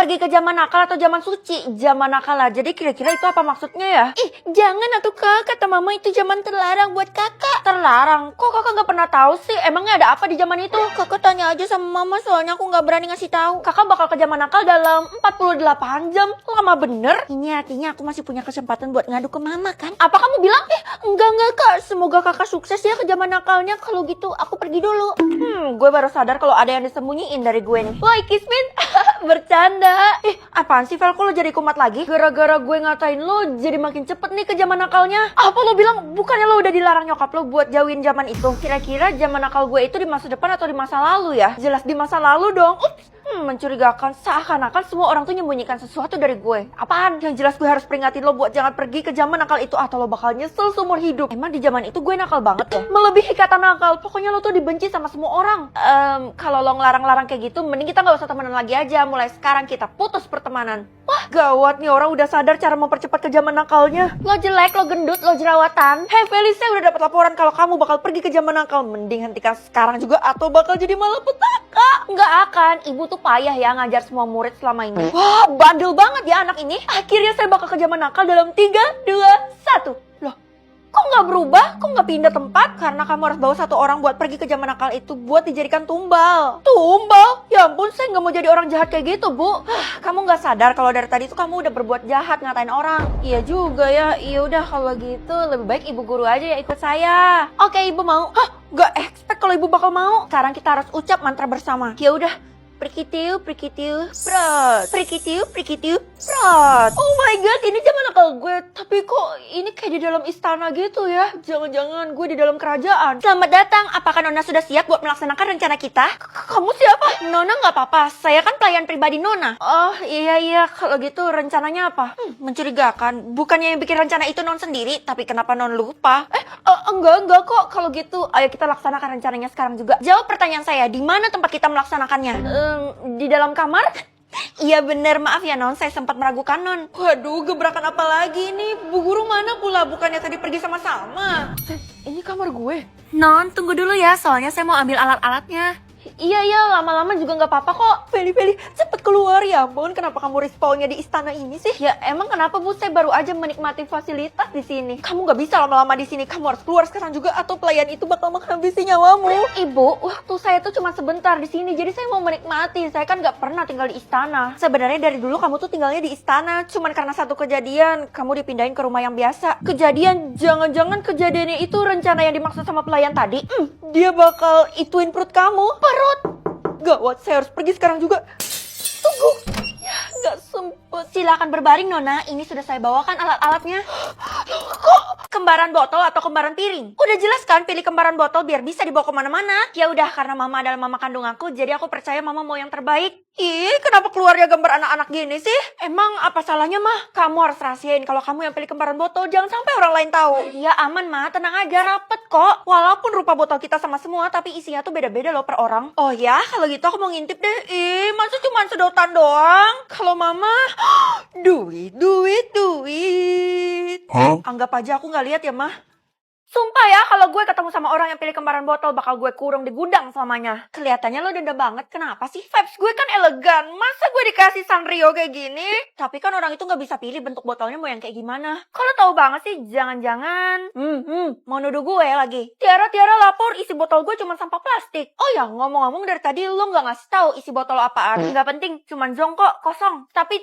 Pergi ke zaman nakal atau zaman suci? Zaman nakal lah. Jadi kira-kira itu apa maksudnya ya? Ih, jangan atuh kak. Kata mama itu zaman terlarang buat kakak. Terlarang? Kok kakak nggak pernah tahu sih? Emangnya ada apa di zaman itu? Kakak tanya aja sama mama, soalnya aku nggak berani ngasih tahu. Kakak bakal ke zaman nakal dalam 48 jam. Lama bener. Ini artinya aku masih punya kesempatan buat ngadu ke mama kan? Apa kamu bilang? Enggak kak. Semoga kakak sukses ya ke zaman nakalnya. Kalau gitu aku pergi dulu. Gue baru sadar kalau ada yang disembunyiin dari gue nih. Woi Kismin, bercanda. Apaan sih Vel, kok lo jadi kumat lagi? Gara-gara gue ngatain lo jadi makin cepet nih ke zaman nakalnya. Apa lo bilang bukannya lo udah dilarang nyokap lo buat jauhin zaman itu? Kira-kira zaman nakal gue itu di masa depan atau di masa lalu ya? Jelas di masa lalu dong. Mencurigakan, seakan-akan semua orang tuh nyembunyikan sesuatu dari gue. Apaan? Yang jelas gue harus peringatin lo buat jangan pergi ke zaman nakal itu atau lo bakal nyesel seumur hidup. Emang di zaman itu gue nakal banget ya? Melebihi kata nakal, pokoknya lo tuh dibenci sama semua orang. Kalau lo ngelarang-larang kayak gitu, mending kita gak usah temenan lagi aja. Mulai sekarang kita putus pertemanan. Wah, gawat nih, orang udah sadar cara mempercepat ke zaman nakalnya. Lo jelek, lo gendut, lo jerawatan. Hei Felice, saya udah dapat laporan kalau kamu bakal pergi ke zaman nakal. Mending hentikan sekarang juga atau bakal jadi malapetaka. Nggak akan, ibu tuh payah ya ngajar semua murid selama ini. Wah, bandel banget ya anak ini. Akhirnya saya bakal ke zaman nakal dalam 3, 2, 1. Loh, kok nggak berubah? Kok nggak pindah tempat? Karena kamu harus bawa satu orang buat pergi ke zaman nakal itu buat dijadikan tumbal. Tumbal? Ya ampun, saya nggak mau jadi orang jahat kayak gitu, Bu. Kamu nggak sadar kalau dari tadi tuh kamu udah berbuat jahat ngatain orang. Iya juga ya. Iya udah kalau gitu lebih baik ibu guru aja ya ikut saya. Oke, ibu mau. Nggak expect kalau ibu bakal mau. Sekarang kita harus ucap mantra bersama. Ya udah. Prikitiu, prot. Prikitiu, prot. Oh my god, ini zaman nakal gue. Tapi kok ini kayak di dalam istana gitu ya? Jangan-jangan gue di dalam kerajaan. Selamat datang, apakah Nona sudah siap buat melaksanakan rencana kita? Kamu siapa? Nona nggak apa-apa, saya kan pelayan pribadi Nona. Oh iya, kalau gitu rencananya apa? Mencurigakan, bukannya yang bikin rencana itu Non sendiri, tapi kenapa Non lupa? Enggak kok, kalau gitu ayo kita laksanakan rencananya sekarang juga. Jawab pertanyaan saya, di mana tempat kita melaksanakannya? Di dalam kamar? Iya bener, maaf ya Non, saya sempat meragukan Non. Waduh, gebrakan apa lagi nih? Bu guru mana pula? Bukannya tadi pergi sama-sama. Ini kamar gue. Non, tunggu dulu ya, soalnya saya mau ambil alat-alatnya. Iya, lama-lama juga nggak apa-apa kok. Feli, cepet keluar ya ampun. Kenapa kamu respawnnya di istana ini sih? Ya emang kenapa Bu? Saya baru aja menikmati fasilitas di sini. Kamu nggak bisa lama-lama di sini. Kamu harus keluar sekarang juga atau pelayan itu bakal menghabisi nyawamu. Ibu, waktu saya tuh cuma sebentar di sini. Jadi saya mau menikmati. Saya kan nggak pernah tinggal di istana. Sebenarnya dari dulu kamu tuh tinggalnya di istana. Cuman karena satu kejadian, kamu dipindahin ke rumah yang biasa. Kejadian, jangan-jangan kejadiannya itu rencana yang dimaksud sama pelayan tadi. Dia bakal ituin perut kamu. Perut? Gawat, saya harus pergi sekarang juga. Tunggu. Ya, nggak sempet. Silakan berbaring Nona, ini sudah saya bawakan alat-alatnya. Kok kembaran botol atau kembaran piring? Udah jelas kan pilih kembaran botol biar bisa dibawa kemana-mana. Ya udah, karena Mama adalah mama kandung aku, jadi aku percaya Mama mau yang terbaik. Ih, kenapa keluarnya gambar anak-anak gini sih? Emang apa salahnya mah? Kamu harus rahasiain kalau kamu yang pilih kembaran botol, jangan sampai orang lain tahu. Ya aman mah, tenang aja, rapet kok. Walaupun rupa botol kita sama semua, tapi isinya tuh beda-beda loh per orang. Oh ya, kalau gitu aku mau ngintip deh. Ih, masa cuma sedotan doang? Kalau Mama, duit. Anggap aja aku nggak lihat ya mah. Sumpah ya, kalau gue ketemu sama orang yang pilih kembaran botol, bakal gue kurung di gudang selamanya. Kelihatannya lo dendam banget, kenapa sih? Vibes gue kan elegan, masa gue dikasih Sanrio kayak gini? Tapi kan orang itu gak bisa pilih bentuk botolnya mau yang kayak gimana. Kalau tahu banget sih, jangan-jangan... mau nuduh gue lagi. Tiara lapor, isi botol gue cuma sampah plastik. Oh ya, ngomong-ngomong dari tadi lo gak ngasih tahu isi botol apaan. Gak penting, cuman jongkok, kosong. Tapi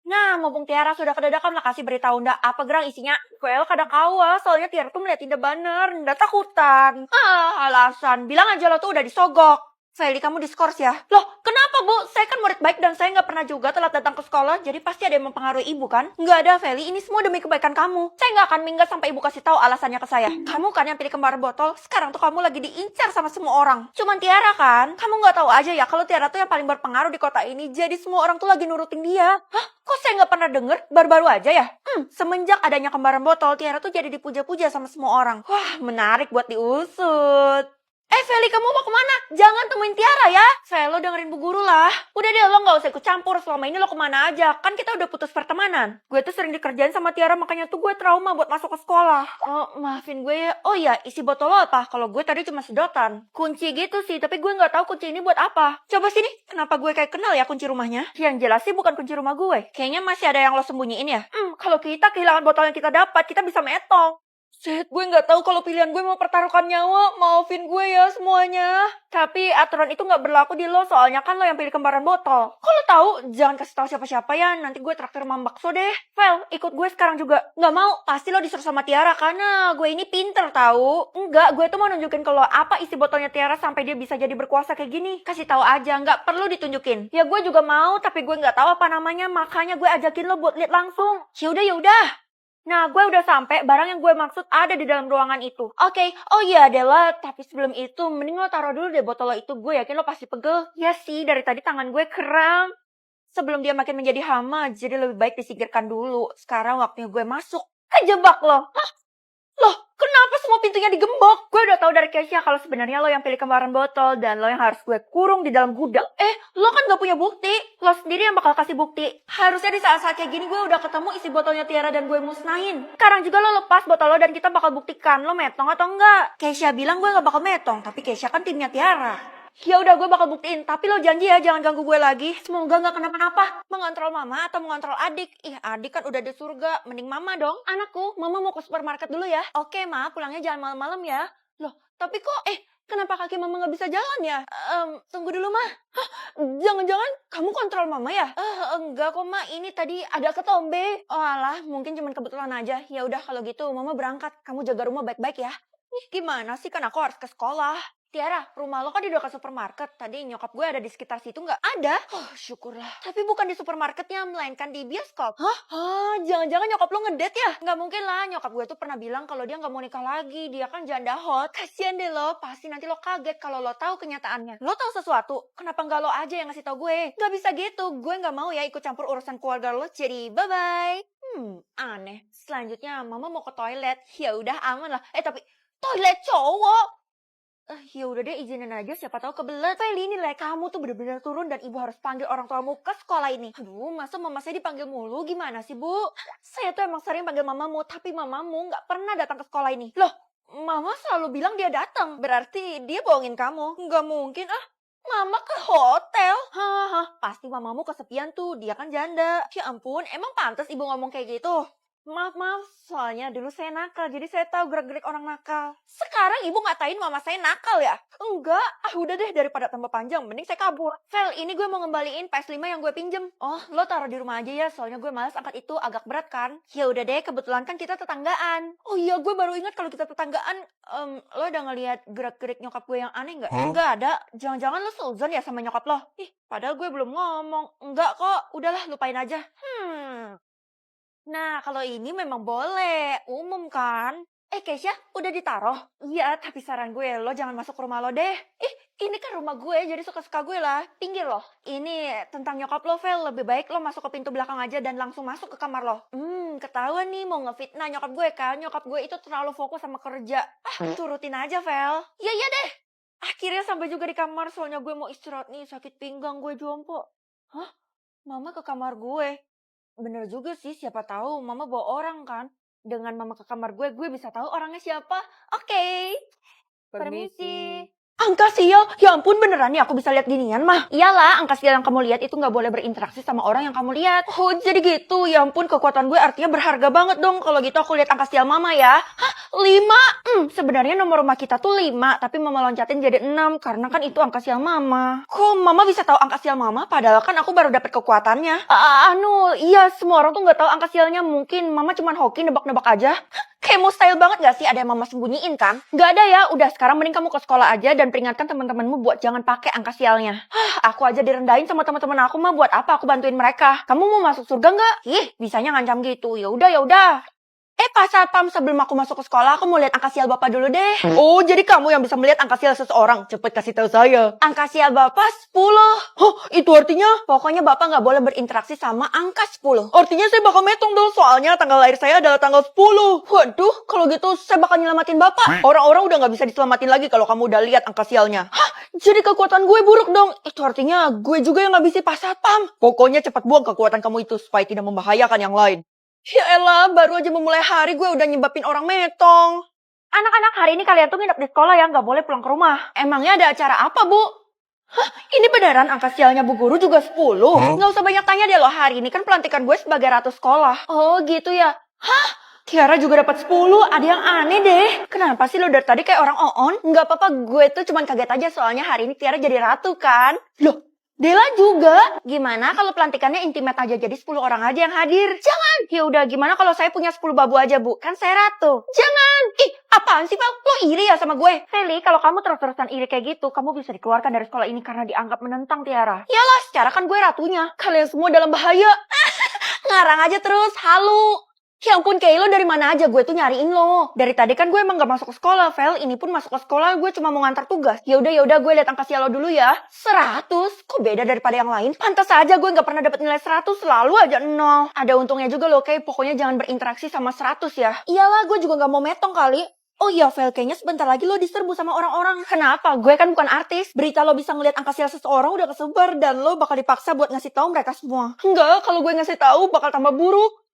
Nah, mumpung Tiara sudah kededakan lah kasih beritahu ndak apa gerang isinya. Well, kada kawa, soalnya Tiara tuh melihat tidak bener, ndak takutan. Alasan, bilang aja lo tuh udah disogok. Feli, kamu diskors ya? Loh, kenapa Bu? Saya kan murid baik dan saya nggak pernah juga telat datang ke sekolah, jadi pasti ada yang mempengaruhi ibu kan? Nggak ada, Feli, ini semua demi kebaikan kamu. Saya nggak akan minggat sampai ibu kasih tahu alasannya ke saya. Kamu kan yang pilih kembaran botol, sekarang tuh kamu lagi diincar sama semua orang. Cuman Tiara kan? Kamu nggak tahu aja ya kalau Tiara tuh yang paling berpengaruh di kota ini, jadi semua orang tuh lagi nurutin dia. Hah? Kok saya nggak pernah denger? Baru-baru aja ya? Semenjak adanya kembaran botol, Tiara tuh jadi dipuja-puja sama semua orang. Wah, menarik buat diusut. Feli, kamu mau kemana? Jangan temuin Tiara ya. Fel, lo dengerin Bu Guru lah. Udah deh, lo gak usah ikut campur. Selama ini lo kemana aja? Kan kita udah putus pertemanan. Gue tuh sering dikerjain sama Tiara, makanya tuh gue trauma buat masuk ke sekolah. Oh, maafin gue ya. Oh iya, isi botol lo apa? Kalau gue tadi cuma sedotan. Kunci gitu sih, tapi gue gak tahu kunci ini buat apa. Coba sini, kenapa gue kayak kenal ya kunci rumahnya? Yang jelas sih bukan kunci rumah gue. Kayaknya masih ada yang lo sembunyiin ya. Kalau kita kehilangan botol yang kita dapat, kita bisa metong. Shit, gue gak tahu kalau pilihan gue mau pertaruhkan nyawa. Maafin gue ya semuanya. Tapi aturan itu gak berlaku di lo, soalnya kan lo yang pilih kembaran botol. Kok lo tahu? Jangan kasih tahu siapa-siapa ya, nanti gue traktir Mam Bakso deh. Vel, ikut gue sekarang juga. Gak mau, pasti lo disuruh sama Tiara karena gue ini pinter tahu. Enggak, gue tuh mau nunjukin ke lo apa isi botolnya Tiara sampai dia bisa jadi berkuasa kayak gini. Kasih tahu aja, gak perlu ditunjukin. Ya gue juga mau, tapi gue gak tahu apa namanya, makanya gue ajakin lo buat lihat langsung. Yaudah. Nah, gue udah sampai. Barang yang gue maksud ada di dalam ruangan itu. Oke. Oh iya, Della. Tapi sebelum itu, mending lo taruh dulu deh botol lo itu. Gue yakin lo pasti pegel. Ya sih, dari tadi tangan gue kram. Sebelum dia makin menjadi hama, jadi lebih baik disingkirkan dulu. Sekarang waktunya gue masuk. Kejebak lo. Hah? Loh, kenapa semua pintunya digembok? Gue udah tahu dari Keisha kalau sebenarnya lo yang pilih kembaran botol dan lo yang harus gue kurung di dalam gudang. Lo kan gak punya bukti. Lo sendiri yang bakal kasih bukti. Harusnya di saat-saat kayak gini gue udah ketemu isi botolnya Tiara dan gue musnahin. Sekarang juga lo lepas botol lo dan kita bakal buktikan lo metong atau enggak. Keisha bilang gue gak bakal metong, tapi Keisha kan timnya Tiara. Ya udah, gue bakal buktiin, tapi lo janji ya jangan ganggu gue lagi. Semoga gak kenapa-napa. Mengontrol mama atau mengontrol adik? Ih, adik kan udah di surga, mending mama dong. Anakku, mama mau ke supermarket dulu ya. Oke ma, pulangnya jangan malam-malam ya. Loh, tapi kok kenapa kaki mama gak bisa jalan ya? Tunggu dulu ma. Hah, jangan-jangan kamu kontrol mama ya? Enggak kok ma, ini tadi ada ketombe. Oh alah, mungkin cuma kebetulan aja. Ya udah kalau gitu mama berangkat. Kamu jaga rumah baik-baik ya. Gimana sih, kan aku harus ke sekolah. Tiara, rumah lo kan di dekat supermarket. Tadi nyokap gue ada di sekitar situ nggak? Ada. Oh, syukurlah. Tapi bukan di supermarketnya, melainkan di bioskop. Hah? Jangan-jangan nyokap lo ngedate ya? Nggak mungkin lah, nyokap gue tuh pernah bilang kalau dia nggak mau nikah lagi. Dia kan janda hot. Kasian deh lo, pasti nanti lo kaget kalau lo tahu kenyataannya. Lo tahu sesuatu? Kenapa nggak lo aja yang ngasih tahu gue? Nggak bisa gitu, gue nggak mau ya ikut campur urusan keluarga lo. Jadi bye-bye. Aneh. Selanjutnya mama mau ke toilet. Ya udah aman lah. Tapi toilet cowok. Ya udah deh, izinin aja, siapa tahu kebelet. Feli, nilai kamu tuh bener-bener turun dan ibu harus panggil orang tuamu ke sekolah ini. Aduh, masa mama saya dipanggil mulu? Gimana sih, Bu? Saya tuh emang sering panggil mamamu, tapi mamamu nggak pernah datang ke sekolah ini. Loh, mama selalu bilang dia datang. Berarti dia bohongin kamu? Nggak mungkin, Mama ke hotel? Pasti mamamu kesepian tuh, dia kan janda. Ya ampun, emang pantas ibu ngomong kayak gitu? Maaf, soalnya dulu saya nakal, jadi saya tahu gerak-gerik orang nakal. Sekarang ibu ngatain mama saya nakal ya? Enggak, udah deh, daripada tambah panjang, mending saya kabur. Vel, ini gue mau ngembaliin PS5 yang gue pinjem. Oh, lo taruh di rumah aja ya, soalnya gue malas angkat itu, agak berat kan? Ya udah deh, kebetulan kan kita tetanggaan. Oh iya, gue baru ingat kalau kita tetanggaan. Lo udah ngeliat gerak-gerik nyokap gue yang aneh nggak? Enggak ada, jangan-jangan lo seuzon ya sama nyokap lo? Padahal gue belum ngomong. Enggak kok, udahlah lupain aja. Nah, kalau ini memang boleh. Umum kan? Keisha, udah ditaruh? Iya, tapi saran gue, lo jangan masuk ke rumah lo deh. Ini kan rumah gue, jadi suka-suka gue lah. Pinggir lo. Ini tentang nyokap lo, Vel. Lebih baik lo masuk ke pintu belakang aja dan langsung masuk ke kamar lo. Ketahuan nih, mau ngefitnah nyokap gue kan. Nyokap gue itu terlalu fokus sama kerja. Turutin aja, Vel. Iya deh. Akhirnya sampai juga di kamar, soalnya gue mau istirahat nih. Sakit pinggang gue jompo. Hah? Mama ke kamar gue? Bener juga sih, siapa tahu mama bawa orang kan. Dengan mama ke kamar gue bisa tahu orangnya siapa. Oke. Permisi. Angka sial, ya ampun beneran nih aku bisa lihat ginian mah. Iyalah, angka sial yang kamu lihat itu nggak boleh berinteraksi sama orang yang kamu lihat. Oh jadi gitu, ya ampun kekuatan gue artinya berharga banget dong. Kalau gitu aku lihat angka sial mama ya. 5? Sebenarnya nomor rumah kita tuh 5, tapi mama loncatin jadi 6 karena kan itu angka sial mama. Kok mama bisa tahu angka sial mama padahal kan aku baru dapat kekuatannya? Iya semua orang tuh nggak tahu angka sialnya, mungkin mama cuman hoki nebak-nebak aja. Kayak mustahil banget gak sih ada yang mama sembunyiin kan? Gak ada ya, udah sekarang mending kamu ke sekolah aja dan peringatkan teman-temanmu buat jangan pakai angka sialnya. Aku aja direndahin sama teman-teman aku mah, buat apa aku bantuin mereka? Kamu mau masuk surga nggak? Bisanya ngancam gitu. Ya udah. Pak Satpam, sebelum aku masuk ke sekolah, aku mau lihat angka sial Bapak dulu deh. Oh, jadi kamu yang bisa melihat angka sial seseorang? Cepet kasih tahu saya. Angka sial Bapak 10. Hah, itu artinya? Pokoknya Bapak nggak boleh berinteraksi sama angka 10. Artinya saya bakal metong dong, soalnya tanggal lahir saya adalah tanggal 10. Waduh, kalau gitu saya bakal nyelamatin Bapak. Orang-orang udah nggak bisa diselamatin lagi kalau kamu udah lihat angka sialnya. Hah, jadi kekuatan gue buruk dong. Itu artinya gue juga yang ngabisin Pak Satpam. Pokoknya cepat buang kekuatan kamu itu supaya tidak membahayakan yang lain. Ya elah, baru aja memulai hari gue udah nyebabin orang metong. Anak-anak, hari ini kalian tuh nginep di sekolah ya, nggak boleh pulang ke rumah. Emangnya ada acara apa, Bu? Hah, ini beneran angka sialnya Bu Guru juga 10? Nggak usah banyak tanya deh loh, hari ini kan pelantikan gue sebagai ratu sekolah. Oh gitu ya. Hah? Tiara juga dapat 10, ada yang aneh deh. Kenapa sih lo dari tadi kayak orang oon? Nggak apa-apa, gue tuh cuman kaget aja soalnya hari ini Tiara jadi ratu kan. Loh, Dela juga. Gimana kalau pelantikannya intimate aja, jadi 10 orang aja yang hadir? Jangan. Ya udah, gimana kalau saya punya 10 babu aja, Bu? Kan saya ratu. Jangan. Ih, apaan sih, Pak? Lo iri ya sama gue? Feli, kalau kamu terus-terusan iri kayak gitu, kamu bisa dikeluarkan dari sekolah ini karena dianggap menentang Tiara. Yalah, secara kan gue ratunya. Kalian semua dalam bahaya. Ngarang aja terus, halu. Ya ampun, Kaylo, dari mana aja gue tuh nyariin lo. Dari tadi kan gue emang gak masuk ke sekolah, Vel. Ini pun masuk ke sekolah, gue cuma mau ngantar tugas. Ya udah gue liat angka sial lo dulu ya. 100? Kok beda daripada yang lain? Pantas aja gue gak pernah dapet nilai 100, selalu aja 0. Ada untungnya juga lo, Kay. Pokoknya jangan berinteraksi sama 100 ya. Iyalah, gue juga gak mau metong kali. Oh iya, Vel, kayaknya sebentar lagi lo diserbu sama orang-orang. Kenapa? Gue kan bukan artis. Berita lo bisa ngeliat angka sial seseorang udah kesebar dan lo bakal dipaksa buat ngasih tahu mereka semua. Enggak, kalau gue ngasih tahu bakal tambah buruk.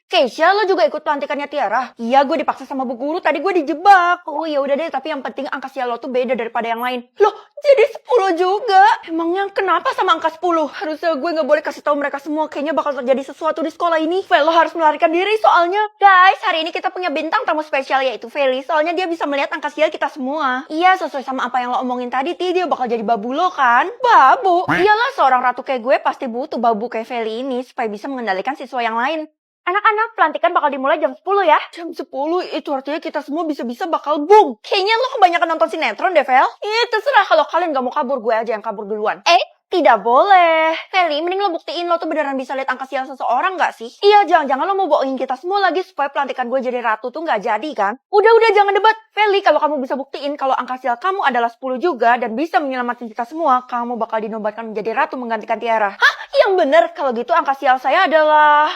Keisha, lo juga ikut pelantikannya Tiara? Iya, gue dipaksa sama Bu Guru, tadi gue dijebak. Oh ya udah deh, tapi yang penting angka sial lo tuh beda daripada yang lain. Loh, jadi 10 juga? Emangnya kenapa sama angka 10? Harusnya gue gak boleh kasih tahu mereka semua, kayaknya bakal terjadi sesuatu di sekolah ini. Vel, lo harus melarikan diri soalnya. Guys, hari ini kita punya bintang tamu spesial yaitu Feli, soalnya dia bisa melihat angka sial kita semua. Iya, sesuai sama apa yang lo omongin tadi, dia bakal jadi babu lo kan? Babu? Iyalah, seorang ratu kayak gue pasti butuh babu kayak Feli ini supaya bisa mengendalikan siswa yang lain. Anak-anak, pelantikan bakal dimulai jam 10 ya. Jam 10? Itu artinya kita semua bisa-bisa bakal boom. Kayaknya lo kebanyakan nonton sinetron deh, Vel. Terserah, kalau kalian gak mau kabur, gue aja yang kabur duluan. Tidak boleh. Feli, mending lo buktiin lo tuh beneran bisa lihat angka sial seseorang gak sih? Iya, jangan-jangan lo mau bohongin kita semua lagi supaya pelantikan gue jadi ratu tuh gak jadi kan? Udah, jangan debat. Feli, kalau kamu bisa buktiin kalau angka sial kamu adalah 10 juga dan bisa menyelamatkan kita semua, kamu bakal dinobatkan menjadi ratu menggantikan Tiara. Hah? Yang bener, kalau gitu angka sial saya adalah